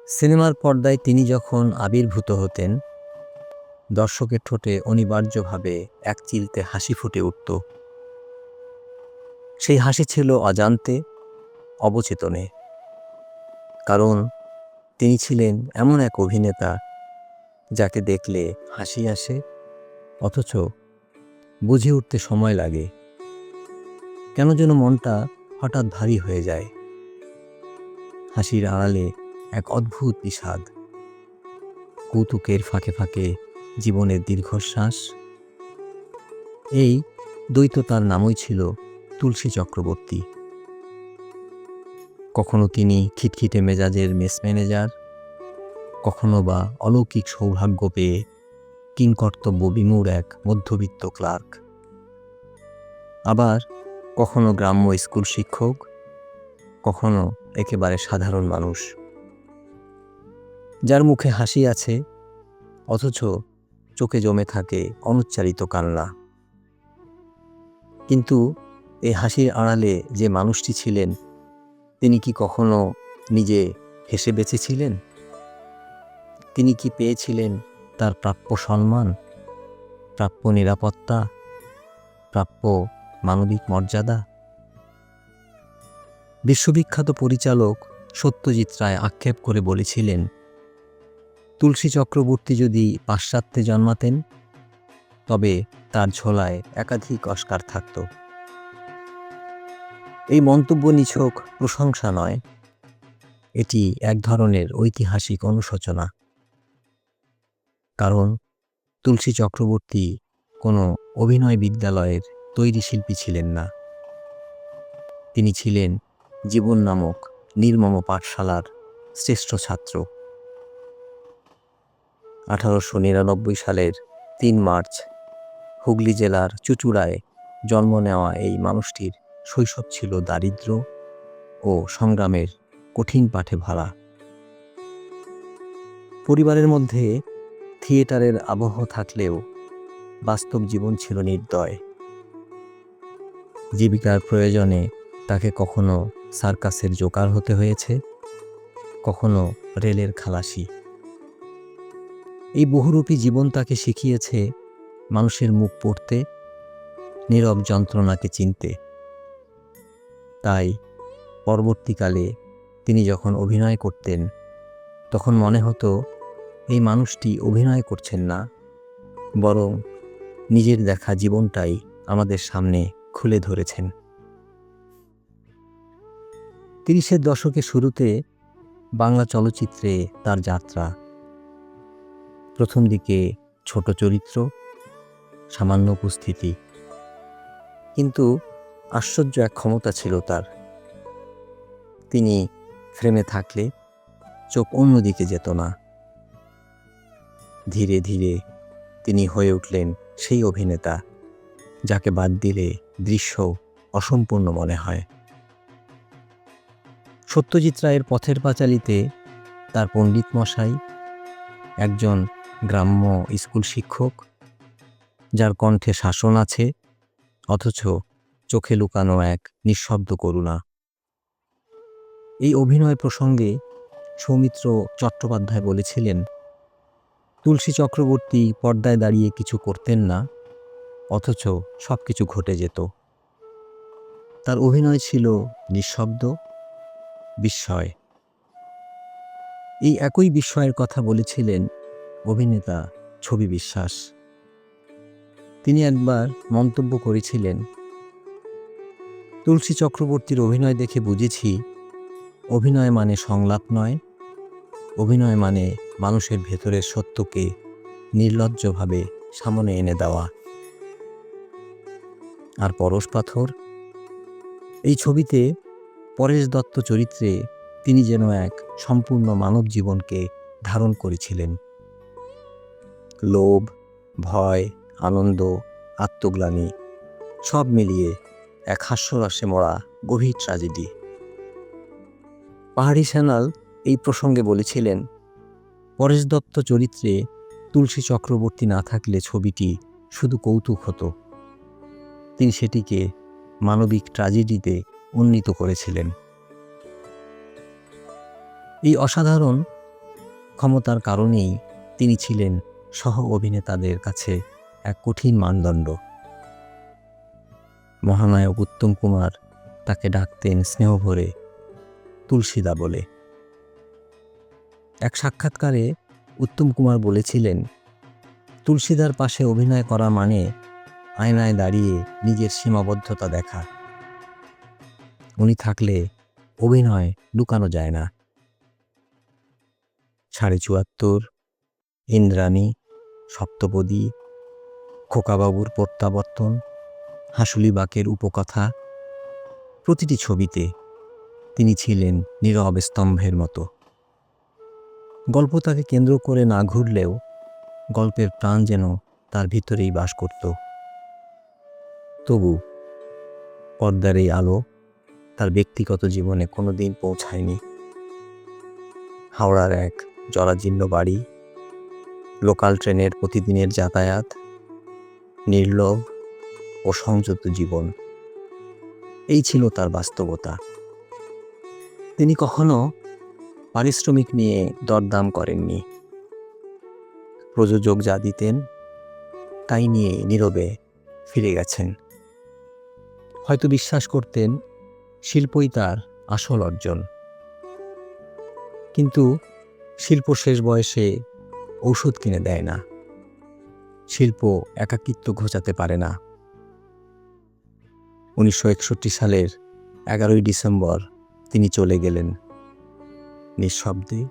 সিনেমার পর্দায় তিনি যখন আবির্ভূত হতেন, দর্শকের ঠোঁটে অনিবার্যভাবে এক চিলতে হাসি ফুটে উঠত। সেই হাসি ছিল অজান্তে, অবচেতনে। কারণ তিনি ছিলেন এমন এক অভিনেতা যাকে দেখলে হাসি আসে, অথচ বুঝে উঠতে সময় লাগে। কেন যেন মনটা হঠাৎ ভারী হয়ে যায়। হাসির আড়ালে এক অদ্ভুত বিষাদ, কৌতুকের ফাঁকে ফাঁকে জীবনের দীর্ঘশ্বাস। এই দ্বৈততার নামই ছিল তুলসী চক্রবর্তী। কখনো তিনি খিটখিটে মেজাজের মেস ম্যানেজার, কখনো বা অলৌকিক সৌভাগ্য পেয়ে কিংকর্তব্য বিমূঢ় এক মধ্যবিত্ত ক্লার্ক, আবার কখনো গ্রাম্য স্কুল শিক্ষক, কখনো একেবারে সাধারণ মানুষ, যার মুখে হাসি আছে অথচ চোখে জমে থাকে অনুচ্চারিত কান্না। কিন্তু এই হাসির আড়ালে যে মানুষটি ছিলেন, তিনি কি কখনো নিজে হেসে বেঁচেছিলেন? তিনি কি পেয়েছিলেন তার প্রাপ্য সম্মান, প্রাপ্য নিরাপত্তা, প্রাপ্য মানবিক মর্যাদা? বিশ্ববিখ্যাত পরিচালক সত্যজিৎ রায় আক্ষেপ করে বলেছিলেন, তুলসী চক্রবর্তী যদি পাশ্চাত্যে জন্মাতেন তবে তার ঝোলায় একাধিক অস্কার থাকত। এই মন্তব্য নিছক প্রশংসা নয়, এটি এক ধরনের ঐতিহাসিক অনুশোচনা। কারণ তুলসী চক্রবর্তী কোনো অভিনয় বিদ্যালয়ের তৈরি শিল্পী ছিলেন না। তিনি ছিলেন জীবন নামক নির্মম পাঠশালার শ্রেষ্ঠ ছাত্র। 1899 সালের 3 মার্চ হুগলি জেলার চুঁচুড়ায় জন্ম নেওয়া এই মানুষটির শৈশব ছিল দারিদ্র্য ও সংগ্রামের কঠিন পাঠে ভরা। পরিবারের মধ্যে থিয়েটারের আবহ থাকলেও বাস্তব জীবন ছিল নির্দয়। জীবিকার প্রয়োজনে তাকে কখনো সার্কাসের জোকার হতে হয়েছে, কখনো রেলের খালাসি। এই বহুরূপী জীবন তাকে শিখিয়েছে মানুষের মুখ পড়তে, নীরব যন্ত্রণাকে চিনতে। তাই পরবর্তীকালে তিনি যখন অভিনয় করতেন, তখন মনে হতো এই মানুষটি অভিনয় করছেন না, বরং নিজের দেখা জীবনটাই আমাদের সামনে খুলে ধরেছেন। 30-এর দশকের শুরুতে বাংলা চলচ্চিত্রে তার যাত্রা। প্রথম দিকে ছোট চরিত্র, সামান্য উপস্থিতি, কিন্তু আশ্চর্য এক ক্ষমতা ছিল তার। তিনি ফ্রেমে থাকলে চোখ অন্যদিকে যেত না। ধীরে ধীরে তিনি হয়ে উঠলেন সেই অভিনেতা যাকে বাদ দিলে দৃশ্য অসম্পূর্ণ মনে হয়। সত্যজিৎ রায়ের পথের পাঁচালীতে তার পণ্ডিত মশাই, একজন গ্রাম্য স্কুল শিক্ষক, যার কণ্ঠে শাসন আছে অথচ চোখে লুকানো এক নিঃশব্দ করুণা। এই অভিনয় প্রসঙ্গে সৌমিত্র চট্টোপাধ্যায় বলেছিলেন, তুলসী চক্রবর্তী পর্দায় দাঁড়িয়ে কিছু করতেন না, অথচ সব কিছু ঘটে যেত। তার অভিনয় ছিল নিঃশব্দ, বিস্ময়। এই একই বিস্ময়ের কথা বলেছিলেন অভিনেতা ছবি বিশ্বাস। তিনি একবার মন্তব্য করেছিলেন, তুলসী চক্রবর্তীর অভিনয় দেখে বুঝেছি অভিনয় মানে সংলাপ নয়, অভিনয় মানে মানুষের ভেতরের সত্যকে নির্লজ্জভাবে সামনে এনে দেওয়া। আর পরশ পাথর, এই ছবিতে পরেশ দত্ত চরিত্রে তিনি যেন এক সম্পূর্ণ মানব জীবনকে ধারণ করেছিলেন। লোভ, ভয়, আনন্দ, আত্মগ্লানি সব মিলিয়ে এক হাস্যরসে মরা গভীর ট্র্যাজেডি। পাহাড়ি সান্যাল এই প্রসঙ্গে বলেছিলেন, পরেশ দত্ত চরিত্রে তুলসী চক্রবর্তী না থাকলে ছবিটি শুধু কৌতুক হতো। তিনি সেটিকে মানবিক ট্র্যাজেডিতে উন্নীত করেছিলেন। এই অসাধারণ ক্ষমতার কারণেই তিনি ছিলেন সহ অভিনেতাদের কাছে এক কঠিন মানদণ্ড। মহানায়ক উত্তম কুমার তাকে ডাকতেন স্নেহভরে তুলসীদা বলে। এক সাক্ষাৎকারে উত্তম কুমার বলেছিলেন, তুলসীদার পাশে অভিনয় করা মানে আয়নায় দাঁড়িয়ে নিজের সীমাবদ্ধতা দেখা। উনি থাকলে অভিনয় লুকানো যায় না। ৭.৭৪, ইন্দ্রাণী, সপ্তপদী, খোকাবাবুর প্রত্যাবর্তন, হাসুলিবাকের উপকথা, প্রতিটি ছবিতে তিনি ছিলেন নীরব স্তম্ভের মতো। গল্প তাকে কেন্দ্র করে না ঘুরলেও গল্পের প্রাণ যেন তার ভিতরেই বাস করত। তবু পর্দার এই আলো তার ব্যক্তিগত জীবনে কোনোদিন পৌঁছায়নি। হাওড়ার এক জরাজীর্ণ বাড়ি, লোকাল ট্রেনের প্রতিদিনের যাতায়াত, নির্লোভ ও সংযত জীবন, এই ছিল তার বাস্তবতা। তিনি কখনো পারিশ্রমিক নিয়ে দরদাম করেননি। প্রযোজক যা দিতেন তাই নিয়ে নীরবে ফিরে গেছেন। হয়তো বিশ্বাস করতেন শিল্পই তার আসল অর্জন। কিন্তু শিল্প শেষ বয়সে ঔষধ কিনে দেয় না। শিল্প একাকিত্ব ঘোচাতে পারে না। ১৯৬১ সালের ১১ই ডিসেম্বর তিনি চলে গেলেন, নিঃশব্দে,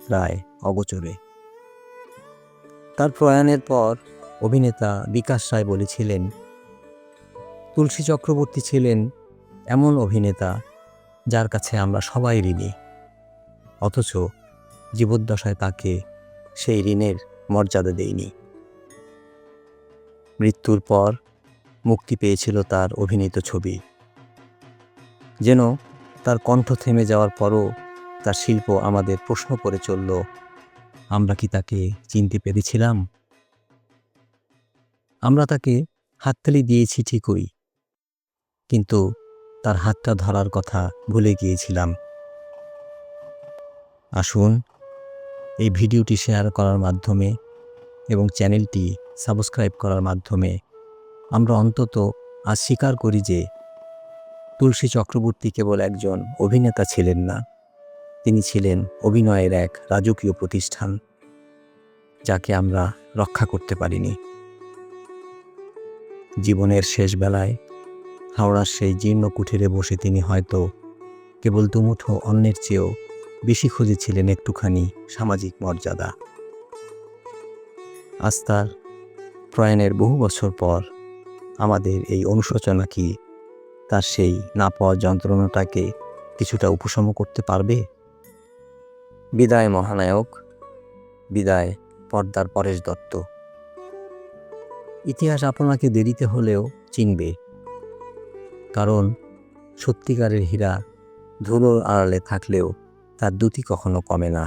প্রায় অগোচরে। তার প্রয়াণের পর অভিনেতা বিকাশ রায় বলেছিলেন, তুলসী চক্রবর্তী ছিলেন এমন অভিনেতা যার কাছে আমরা সবাই ঋণী, অথচ জীবদ্দশায় তাকে সেই ঋণের মর্যাদা দেয়নি। মৃত্যুর পর মুক্তি পেয়েছিল তার অভিনীত ছবি। যেন তার কণ্ঠ থেমে যাওয়ার পরও তার শিল্প আমাদের প্রশ্ন করে চলল, আমরা কি তাকে চিনতে পেরেছিলাম? আমরা তাকে হাততালি দিয়েছি ঠিকই, কিন্তু তার হাতটা ধরার কথা ভুলে গিয়েছিলাম। আসুন এই ভিডিওটি শেয়ার করার মাধ্যমে এবং চ্যানেলটি সাবস্ক্রাইব করার মাধ্যমে আমরা অন্তত আজ স্বীকার করি যে তুলসী চক্রবর্তী কেবল একজন অভিনেতা ছিলেন না, তিনি ছিলেন অভিনয়ের এক রাজকীয় প্রতিষ্ঠান, যাকে আমরা রক্ষা করতে পারিনি। জীবনের শেষ বেলায় হাওড়ার সেই জীর্ণ কুঠিরে বসে তিনি হয়তো কেবল দুমুঠো অন্যের চেয়েও বেশি খুঁজেছিলেন একটুখানি সামাজিক মর্যাদা। আজ তার প্রয়াণের বহু বছর পর আমাদের এই অনুশোচনা কি তার সেই না পাওয়া যন্ত্রণাটাকে কিছুটা উপশম করতে পারবে? বিদায় মহানায়ক, বিদায় পর্দার পরেশ দত্ত। ইতিহাস আপনাকে দেরিতে হলেও চিনবে, কারণ সত্যিকারের হীরা ধুলোর আড়ালে থাকলেও তার দ্যুতি কখনো কমে না।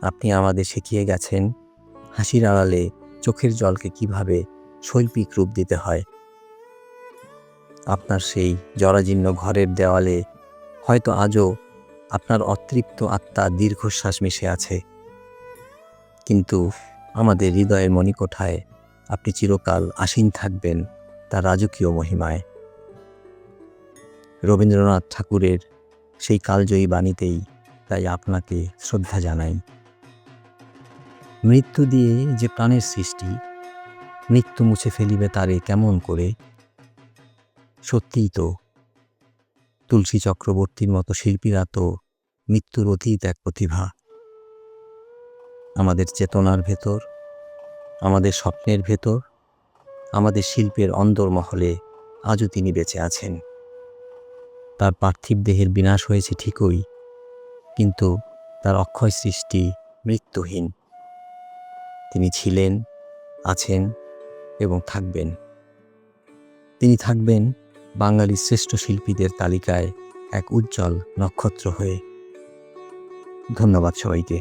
আপনি আমাদের শিখিয়ে গেছেন হাসির আড়ালে চোখের জলকে কিভাবে শৈল্পিক রূপ দিতে হয়। আপনার সেই জরাজীর্ণ ঘরের দেওয়ালে হয়তো আজও আপনার অতৃপ্ত আত্মার দীর্ঘশ্বাস মিশে আছে, কিন্তু আমাদের হৃদয়ের মণিকোঠায় আপনি চিরকাল আসীন থাকবেন তার রাজকীয় মহিমায়। রবীন্দ্রনাথ ঠাকুরের সেই কালজয়ী বাণীতেই তাই আপনাকে শ্রদ্ধা জানাই। মৃত্যু দিয়ে যে প্রাণের সৃষ্টি, মৃত্যু মুছে ফেলিবে তারে কেমন করে। সত্যিই তো, তুলসী চক্রবর্তীর মতো শিল্পীরা তো মৃত্যুর অতীত এক প্রতিভা। আমাদের চেতনার ভেতর, আমাদের স্বপ্নের ভেতর, আমাদের শিল্পের অন্দরমহলে আজও তিনি বেঁচে আছেন। তার পার্থিব দেহের বিনাশ হয়েছে ঠিকই, কিন্তু তার অক্ষয় সৃষ্টি মৃত্যুহীন। তিনি ছিলেন, আছেন এবং থাকবেন। তিনি থাকবেন বাঙালির শ্রেষ্ঠ শিল্পীদের তালিকায় এক উজ্জ্বল নক্ষত্র হয়ে। ধন্যবাদ সবাইকে।